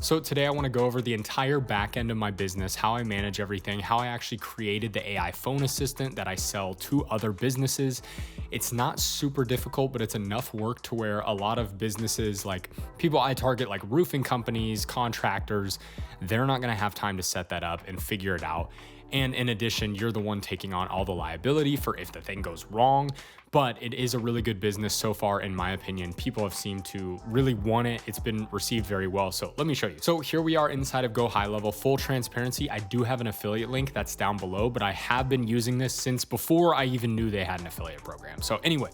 So today I want to go over the entire back end of my business, how I manage everything, how I actually created the AI phone assistant that I sell to other businesses. It's not super difficult, but it's enough work to where a lot of businesses, like people I target, like roofing companies, contractors, they're not going to have time to set that up and figure it out. And in addition, you're the one taking on all the liability for if the thing goes wrong. But it is a really good business so far, in my opinion. People have seemed to really want it. It's been received very well. So let me show you. So here we are inside of GoHighLevel. Full transparency, I do have an affiliate link that's down below, but I have been using this since before I even knew they had an affiliate program. So anyway,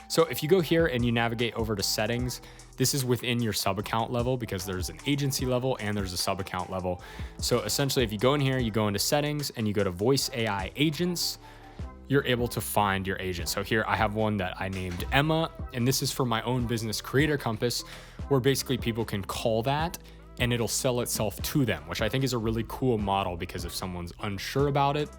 so if you go here and you navigate over to settings, this is within your sub account level because there's an agency level and there's a sub account level. So essentially, if you go in here, you go into settings and you go to voice AI agents, you're able to find your agent. So here I have one that I named Emma, and this is for my own business, Creator Compass, where basically people can call that and it'll sell itself to them, which I think is a really cool model because if someone's unsure about it,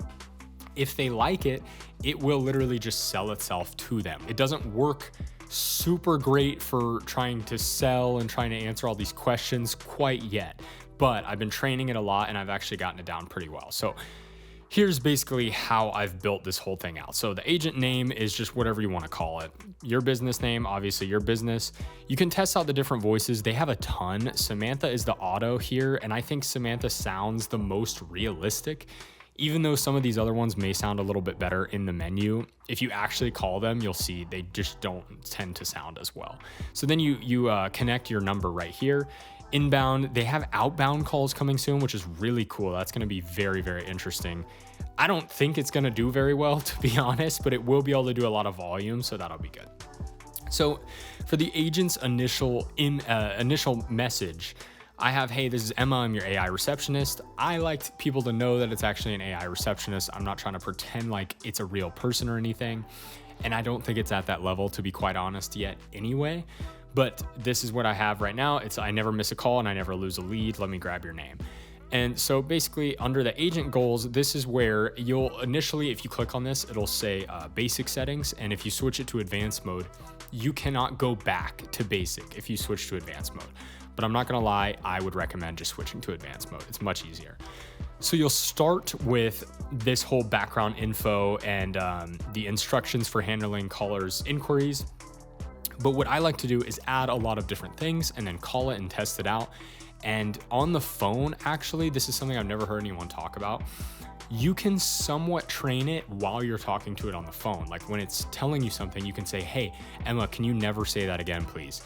if they like it, it will literally just sell itself to them. It doesn't work super great for trying to sell and trying to answer all these questions quite yet, but I've been training it a lot and I've actually gotten it down pretty well. So here's basically how I've built this whole thing out. So the agent name is just whatever you want to call it. Your business name, obviously your business. You can test out the different voices. They have a ton. Samantha is the auto here, and I think Samantha sounds the most realistic. Even though some of these other ones may sound a little bit better in the menu, if you actually call them, you'll see they just don't tend to sound as well. So then you connect your number right here. Inbound, they have outbound calls coming soon, which is really cool. That's going to be very, very interesting. I don't think it's going to do very well, to be honest, but it will be able to do a lot of volume, so that'll be good. So for the agent's initial message, I have, hey, this is Emma, I'm your AI receptionist. I like people to know that it's actually an AI receptionist. I'm not trying to pretend like it's a real person or anything. And I don't think it's at that level, to be quite honest, yet anyway. But this is what I have right now. It's I never miss a call and I never lose a lead. Let me grab your name. And so basically under the agent goals, this is where you'll initially, if you click on this, it'll say basic settings. And if you switch it to advanced mode, you cannot go back to basic if you switch to advanced mode. But I'm not gonna lie, I would recommend just switching to advanced mode. It's much easier. So you'll start with this whole background info and the instructions for handling callers' inquiries. But what I like to do is add a lot of different things and then call it and test it out. And on the phone, actually, this is something I've never heard anyone talk about. You can somewhat train it while you're talking to it on the phone. Like when it's telling you something, you can say, hey, Emma, can you never say that again, please?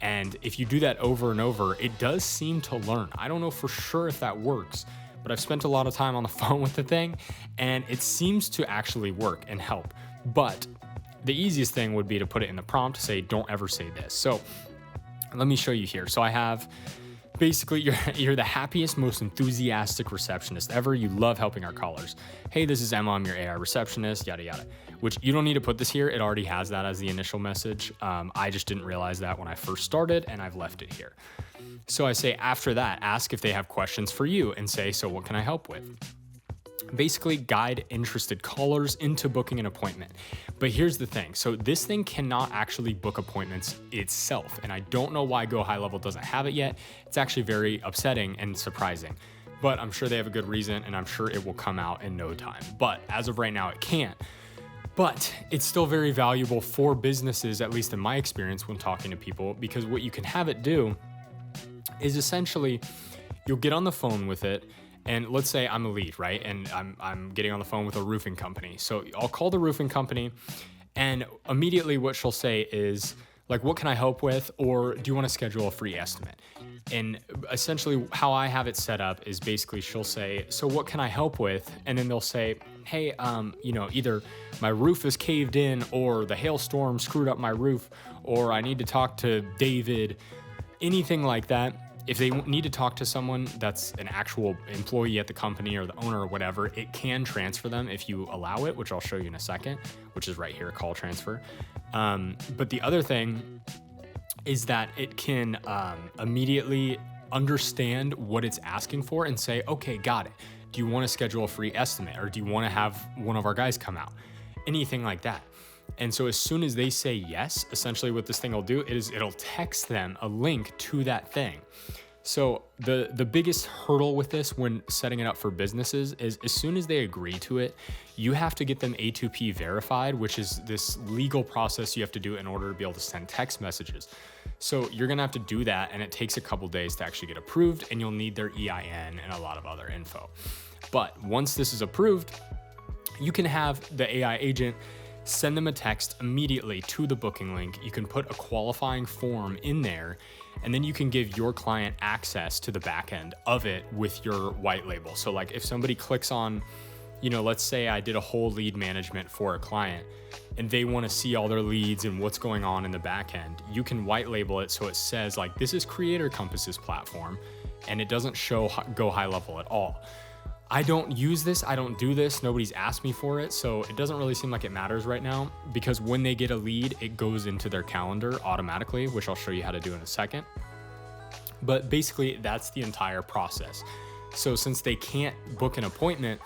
And if you do that over and over, it does seem to learn. I don't know for sure if that works, but I've spent a lot of time on the phone with the thing and it seems to actually work and help. But the easiest thing would be to put it in the prompt, say, don't ever say this. So let me show you here. So I have basically, you're the happiest, most enthusiastic receptionist ever. You love helping our callers. Hey, this is Emma, I'm your AI receptionist, yada, yada. Which you don't need to put this here. It already has that as the initial message. I just didn't realize that when I first started and I've left it here. So I say after that, ask if they have questions for you and say, so what can I help with? Basically guide interested callers into booking an appointment. But here's the thing. So this thing cannot actually book appointments itself. And I don't know why GoHighLevel doesn't have it yet. It's actually very upsetting and surprising, but I'm sure they have a good reason and I'm sure it will come out in no time. But as of right now, it can't. But it's still very valuable for businesses, at least in my experience when talking to people, because what you can have it do is essentially you'll get on the phone with it. And let's say I'm a lead, right? And I'm getting on the phone with a roofing company. So I'll call the roofing company and immediately what she'll say is like, what can I help with? Or do you want to schedule a free estimate? And essentially how I have it set up is basically she'll say, so what can I help with? And then they'll say, hey, either my roof is caved in or the hailstorm screwed up my roof, or I need to talk to David, anything like that. If they need to talk to someone that's an actual employee at the company or the owner or whatever, it can transfer them if you allow it, which I'll show you in a second, which is right here, call transfer. But the other thing is that it can immediately understand what it's asking for and say, okay, got it. Do you want to schedule a free estimate or do you want to have one of our guys come out? Anything like that. And so as soon as they say yes, essentially what this thing will do is it'll text them a link to that thing. So the biggest hurdle with this when setting it up for businesses is as soon as they agree to it, you have to get them A2P verified, which is this legal process you have to do in order to be able to send text messages. So you're gonna have to do that, and it takes a couple days to actually get approved, and you'll need their EIN and a lot of other info. But once this is approved, you can have the AI agent send them a text immediately to the booking link. You can put a qualifying form in there, and then you can give your client access to the back end of it with your white label. So like if somebody clicks on, let's say I did a whole lead management for a client and they want to see all their leads and what's going on in the back end, you can white label it so it says like, this is Creator Compass's platform, and it doesn't show GoHighLevel at all. I don't use this, I don't do this, nobody's asked me for it, so it doesn't really seem like it matters right now, because when they get a lead, it goes into their calendar automatically, which I'll show you how to do in a second. But basically, that's the entire process. So since they can't book an appointment,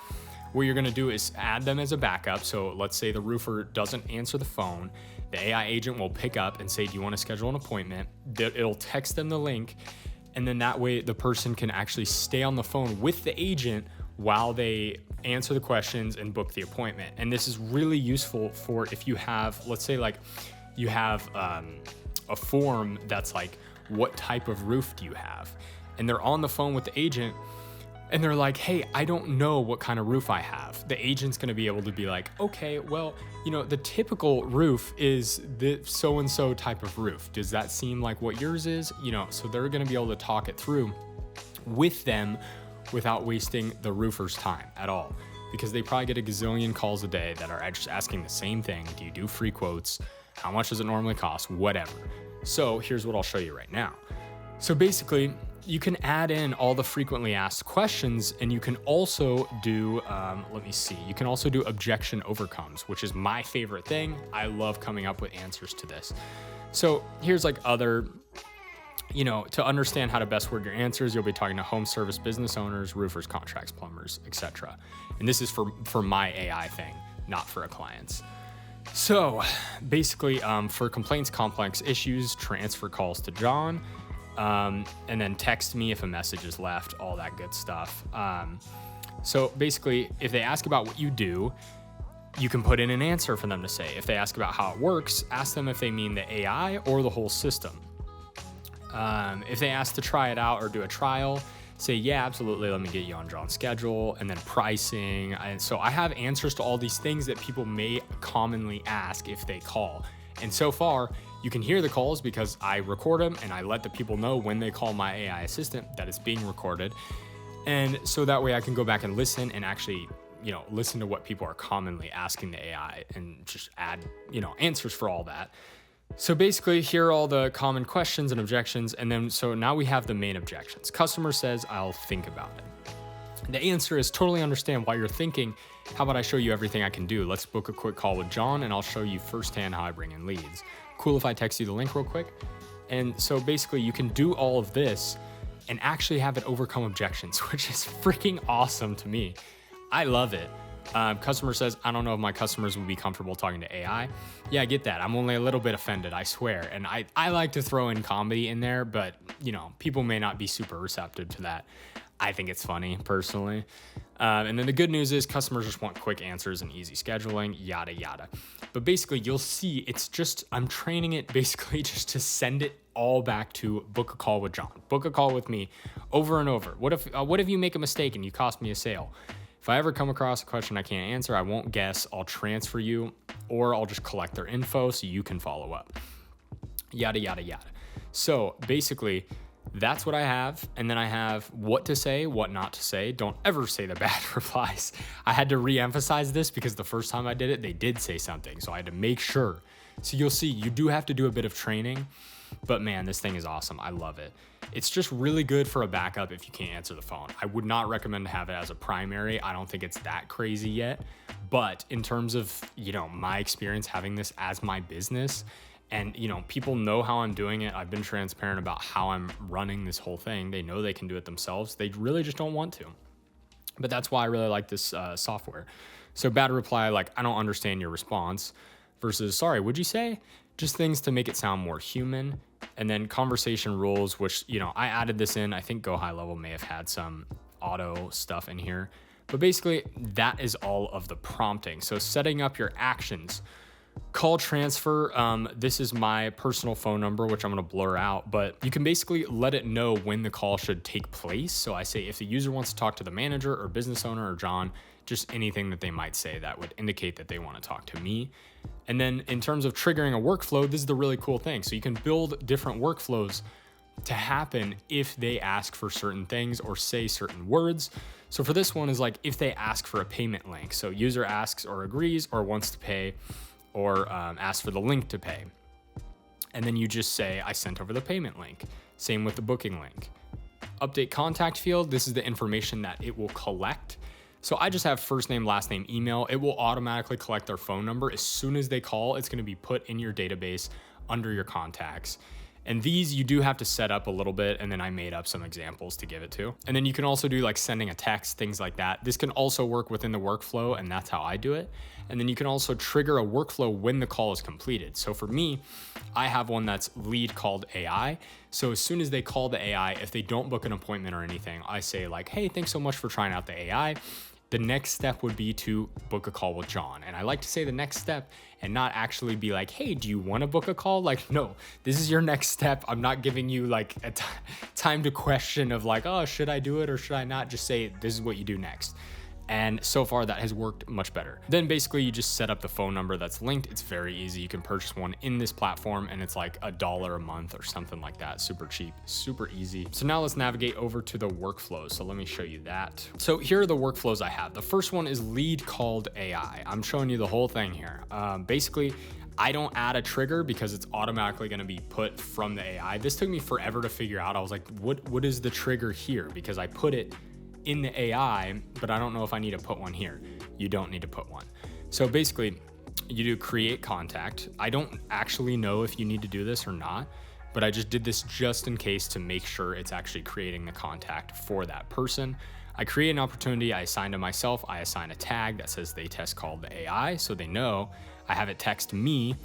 what you're gonna do is add them as a backup. So let's say the roofer doesn't answer the phone, the AI agent will pick up and say, do you wanna schedule an appointment? It'll text them the link, and then that way the person can actually stay on the phone with the agent while they answer the questions and book the appointment. And this is really useful for if you have, let's say like you have a form that's like, what type of roof do you have? And they're on the phone with the agent and they're like, hey, I don't know what kind of roof I have. The agent's gonna be able to be like, okay, well, the typical roof is the so-and-so type of roof. Does that seem like what yours is? So they're gonna be able to talk it through with them without wasting the roofer's time at all, because they probably get a gazillion calls a day that are just asking the same thing. Do you do free quotes? How much does it normally cost? Whatever. So here's what I'll show you right now. So basically, you can add in all the frequently asked questions, and you can also do, you can also do objection overcomes, which is my favorite thing. I love coming up with answers to this. So here's like other, to understand how to best word your answers, you'll be talking to home service business owners, roofers, contracts, plumbers, etc. And this is for my AI thing, not for a client's. So basically, for complaints, complex issues, transfer calls to John, and then text me if a message is left, all that good stuff. So basically, if they ask about what you do, you can put in an answer for them to say. If they ask about how it works, ask them if they mean the AI or the whole system. If they ask to try it out or do a trial, say, yeah, absolutely, let me get you on John's schedule, and then pricing. And so I have answers to all these things that people may commonly ask if they call. And so far, you can hear the calls because I record them and I let the people know when they call my AI assistant that it's being recorded. And so that way I can go back and listen and actually, listen to what people are commonly asking the AI and just add, answers for all that. So basically, here are all the common questions and objections, and then so now we have the main objections. Customer says, I'll think about it. The answer is, totally understand why you're thinking. How about I show you everything I can do? Let's book a quick call with John, and I'll show you firsthand how I bring in leads. Cool if I text you the link real quick? And so basically, you can do all of this and actually have it overcome objections, which is freaking awesome to me. I love it. Customer says, I don't know if my customers would be comfortable talking to AI. Yeah, I get that. I'm only a little bit offended, I swear. And I like to throw in comedy in there, but people may not be super receptive to that. I think it's funny personally. And then the good news is customers just want quick answers and easy scheduling, yada, yada. But basically you'll see I'm training it basically just to send it all back to book a call with John, book a call with me over and over. What if you make a mistake and you cost me a sale? If I ever come across a question I can't answer, I won't guess, I'll transfer you, or I'll just collect their info so you can follow up. Yada, yada, yada. So basically, that's what I have. And then I have what to say, what not to say. Don't ever say the bad replies. I had to re-emphasize this because the first time I did it, they did say something. So I had to make sure. So you'll see, you do have to do a bit of training, but man, this thing is awesome. I love it. It's just really good for a backup if you can't answer the phone. I would not recommend to have it as a primary. I don't think it's that crazy yet. But in terms of, my experience having this as my business, and, people know how I'm doing it. I've been transparent about how I'm running this whole thing. They know they can do it themselves. They really just don't want to. But that's why I really like this software. So bad reply, like, I don't understand your response, versus, sorry, what'd you say? Just things to make it sound more human. And then conversation rules, which, I added this in. I think GoHighLevel may have had some auto stuff in here, but basically that is all of the prompting. So setting up your actions. Call transfer, this is my personal phone number, which I'm gonna blur out, but you can basically let it know when the call should take place. So I say if the user wants to talk to the manager or business owner or John, just anything that they might say that would indicate that they wanna talk to me. And then in terms of triggering a workflow, this is the really cool thing. So you can build different workflows to happen if they ask for certain things or say certain words. So for this one is like if they ask for a payment link. So user asks or agrees or wants to pay, or ask for the link to pay. And then you just say, I sent over the payment link. Same with the booking link. Update contact field, this is the information that it will collect. So I just have first name, last name, email. It will automatically collect their phone number. As soon as they call, it's gonna be put in your database under your contacts. And these you do have to set up a little bit, and then I made up some examples to give it to. And then you can also do like sending a text, things like that. This can also work within the workflow, and that's how I do it. And then you can also trigger a workflow when the call is completed. So for me, I have one that's lead called AI. So as soon as they call the AI, if they don't book an appointment or anything, I say like, hey, thanks so much for trying out the AI. The next step would be to book a call with John. And I like to say the next step and not actually be like, hey, do you want to book a call? Like, no, this is your next step. I'm not giving you like a time to question of like, oh, should I do it or should I not? Just say, this is what you do next. And so far that has worked much better. Then basically you just set up the phone number that's linked. It's very easy. You can purchase one in this platform and it's like $1 a month or something like that. Super cheap, super easy. So now let's navigate over to the workflows. So let me show you that. So here are the workflows I have. The first one is lead called AI. I'm showing you the whole thing here. Basically, I don't add a trigger because it's automatically going to be put from the AI. This took me forever to figure out. I was like, what is the trigger here? Because I put it in the AI, but I don't know if I need to put one here. You don't need to put one. So basically you do create contact. I don't actually know if you need to do this or not, but I just did this just in case to make sure it's actually creating the contact for that person. I create an opportunity, I assign to myself, I assign a tag that says they test called the AI, so they know. I have it text me,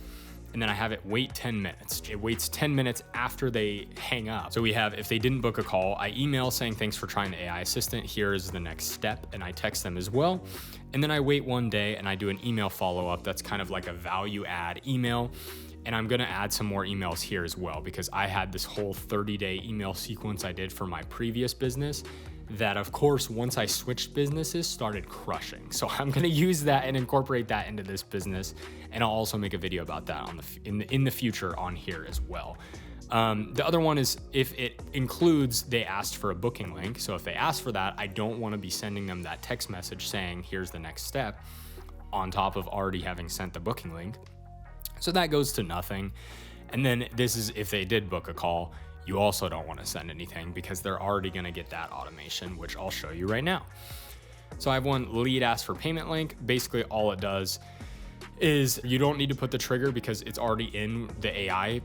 and then I have it wait 10 minutes. It waits 10 minutes after they hang up. So we have, if they didn't book a call, I email saying, thanks for trying the AI assistant. Here is the next step. And I text them as well. And then I wait one day and I do an email follow-up. That's kind of like a value add email. And I'm gonna add some more emails here as well, because I had this whole 30-day email sequence I did for my previous business that, of course, once I switched businesses, started crushing. So I'm gonna use that and incorporate that into this business. And I'll also make a video about that in the future on here as well. The other one is if it includes they asked for a booking link. So if they ask for that, I don't wanna be sending them that text message saying, here's the next step, on top of already having sent the booking link. So that goes to nothing. And then this is if they did book a call, you also don't want to send anything because they're already going to get that automation, which I'll show you right now. So I have one lead ask for payment link. Basically all it does is you don't need to put the trigger because it's already in the AI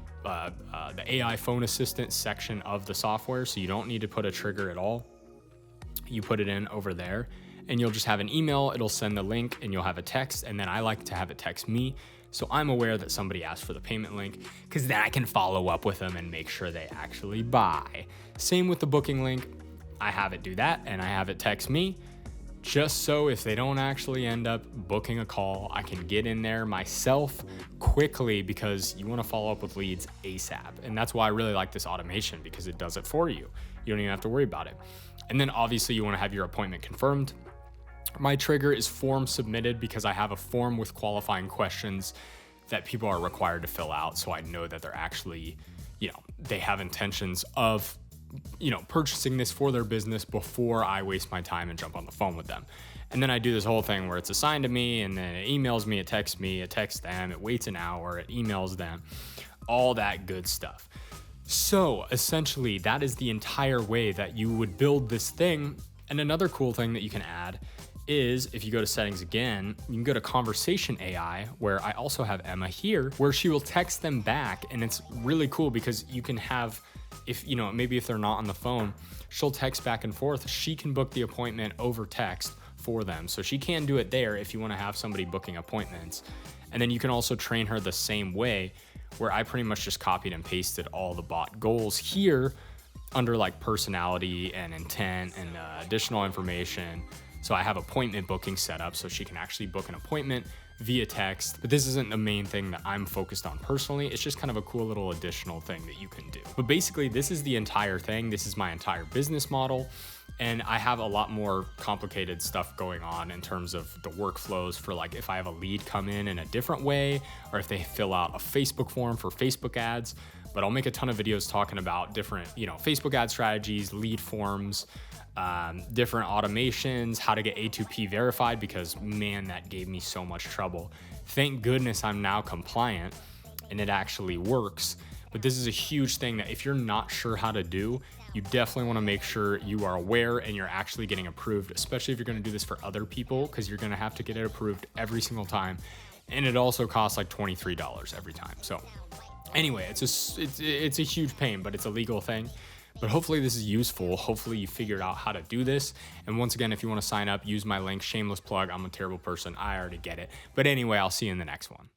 phone assistant section of the software. So you don't need to put a trigger at all. You put it in over there and you'll just have an email. It'll send the link and you'll have a text. And then I like to have it text me, so I'm aware that somebody asked for the payment link, because then I can follow up with them and make sure they actually buy. Same with the booking link. I have it do that and I have it text me, just so if they don't actually end up booking a call, I can get in there myself quickly, because you want to follow up with leads ASAP. And that's why I really like this automation, because it does it for you. You don't even have to worry about it. And then obviously you want to have your appointment confirmed. My trigger is form submitted, because I have a form with qualifying questions that people are required to fill out. So I know that they're actually, they have intentions of, purchasing this for their business before I waste my time and jump on the phone with them. And then I do this whole thing where it's assigned to me, and then it emails me, it texts me, it texts them, it waits an hour, it emails them, all that good stuff. So essentially that is the entire way that you would build this thing. And another cool thing that you can add is if you go to settings again, you can go to conversation AI, where I also have Emma here, where she will text them back. And it's really cool because you can have, maybe if they're not on the phone, she'll text back and forth. She can book the appointment over text for them. So she can do it there if you want to have somebody booking appointments. And then you can also train her the same way, where I pretty much just copied and pasted all the bot goals here under like personality and intent and additional information. So I have appointment booking set up so she can actually book an appointment via text. But this isn't the main thing that I'm focused on personally. It's just kind of a cool little additional thing that you can do. But basically, this is the entire thing. This is my entire business model. And I have a lot more complicated stuff going on in terms of the workflows for like if I have a lead come in a different way, or if they fill out a Facebook form for Facebook ads. But I'll make a ton of videos talking about different, Facebook ad strategies, lead forms, different automations, how to get A2P verified, because man, that gave me so much trouble. Thank goodness I'm now compliant and it actually works. But this is a huge thing that if you're not sure how to do, you definitely want to make sure you are aware and you're actually getting approved, especially if you're going to do this for other people, because you're going to have to get it approved every single time. And it also costs like $23 every time. So anyway, it's a huge pain, but it's a legal thing. But hopefully this is useful. Hopefully you figured out how to do this. And once again, if you want to sign up, use my link, shameless plug. I'm a terrible person. I already get it. But anyway, I'll see you in the next one.